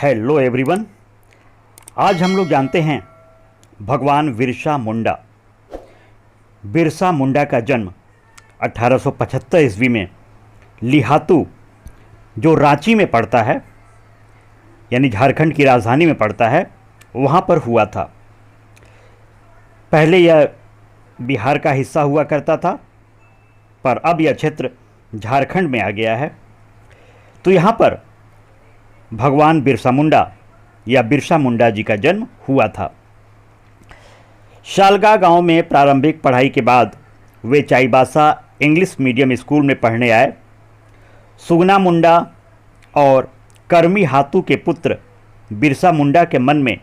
Hello everyone. आज हम लोग जानते हैं भगवान बिरसा मुंडा। बिरसा मुंडा का जन्म 1875 ईस्वी में लिहातू, जो रांची में पड़ता है, यानी झारखंड की राजधानी में पड़ता है, वहाँ पर हुआ था। पहले यह बिहार का हिस्सा हुआ करता था, पर अब यह क्षेत्र झारखंड में आ गया है। तो यहाँ पर भगवान बिरसा मुंडा या बिरसा मुंडा जी का जन्म हुआ था। शालगा गांव में प्रारंभिक पढ़ाई के बाद वे चाईबासा इंग्लिश मीडियम स्कूल में पढ़ने आए। सुगना मुंडा और करमी हातू के पुत्र बिरसा मुंडा के मन में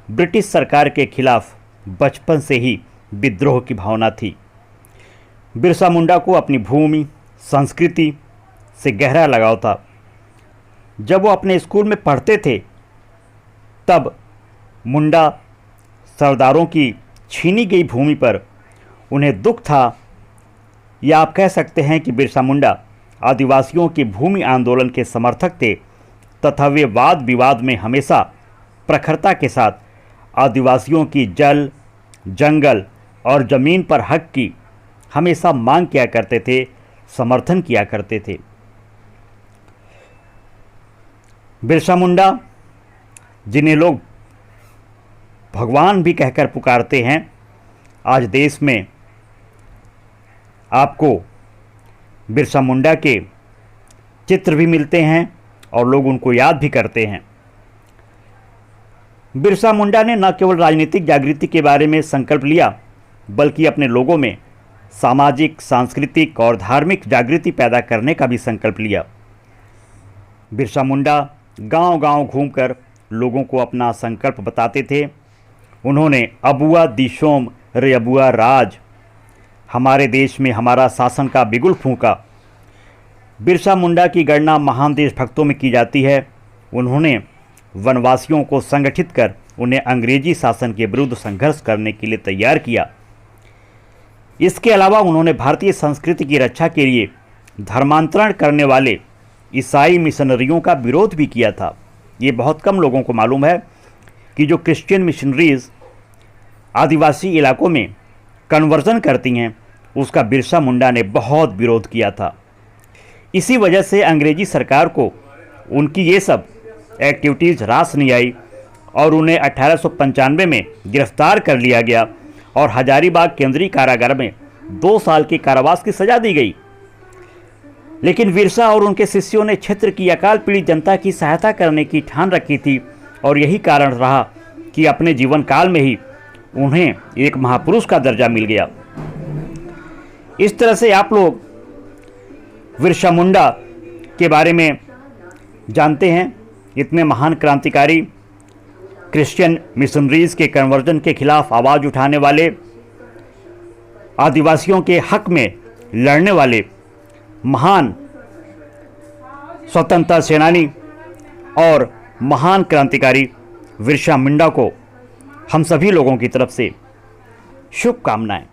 ब्रिटिश सरकार के खिलाफ बचपन से ही विद्रोह की भावना थी। बिरसा मुंडा को अपनी भूमि संस्कृति से गहरा लगाव था। जब वो अपने स्कूल में पढ़ते थे तब मुंडा सरदारों की छीनी गई भूमि पर उन्हें दुख था, या आप कह सकते हैं कि बिरसा मुंडा आदिवासियों की भूमि आंदोलन के समर्थक थे तथा वे वाद विवाद में हमेशा प्रखरता के साथ आदिवासियों की जल, जंगल और ज़मीन पर हक की हमेशा मांग किया करते थे, समर्थन किया करते थे। बिरसा मुंडा, जिन्हें लोग भगवान भी कहकर पुकारते हैं, आज देश में आपको बिरसा मुंडा के चित्र भी मिलते हैं और लोग उनको याद भी करते हैं। बिरसा मुंडा ने न केवल राजनीतिक जागृति के बारे में संकल्प लिया, बल्कि अपने लोगों में सामाजिक, सांस्कृतिक और धार्मिक जागृति पैदा करने का भी संकल्प लिया। बिरसा मुंडा गांव-गांव घूमकर लोगों को अपना संकल्प बताते थे। उन्होंने अबुआ दिशोम रे अबुआ राज, हमारे देश में हमारा शासन का बिगुल फूंका। बिरसा मुंडा की गणना महान देशभक्तों में की जाती है। उन्होंने वनवासियों को संगठित कर उन्हें अंग्रेजी शासन के विरुद्ध संघर्ष करने के लिए तैयार किया। इसके अलावा उन्होंने भारतीय संस्कृति की रक्षा के लिए धर्मांतरण करने वाले ईसाई मिशनरियों का विरोध भी किया था। ये बहुत कम लोगों को मालूम है कि जो क्रिश्चियन मिशनरीज आदिवासी इलाकों में कन्वर्जन करती हैं, उसका बिरसा मुंडा ने बहुत विरोध किया था। इसी वजह से अंग्रेजी सरकार को उनकी ये सब एक्टिविटीज़ रास नहीं आई और उन्हें 1895 में गिरफ्तार कर लिया गया और हजारीबाग केंद्रीय कारागार में 2 साल के कारावास की सज़ा दी गई। लेकिन बिरसा और उनके शिष्यों ने क्षेत्र की अकाल पीड़ित जनता की सहायता करने की ठान रखी थी और यही कारण रहा कि अपने जीवन काल में ही उन्हें एक महापुरुष का दर्जा मिल गया। इस तरह से आप लोग बिरसा मुंडा के बारे में जानते हैं। इतने महान क्रांतिकारी, क्रिश्चियन मिशनरीज के कन्वर्जन के खिलाफ आवाज़ उठाने वाले, आदिवासियों के हक में लड़ने वाले महान स्वतंत्रता सेनानी और महान क्रांतिकारी बिरसा मुंडा को हम सभी लोगों की तरफ से शुभकामनाएं।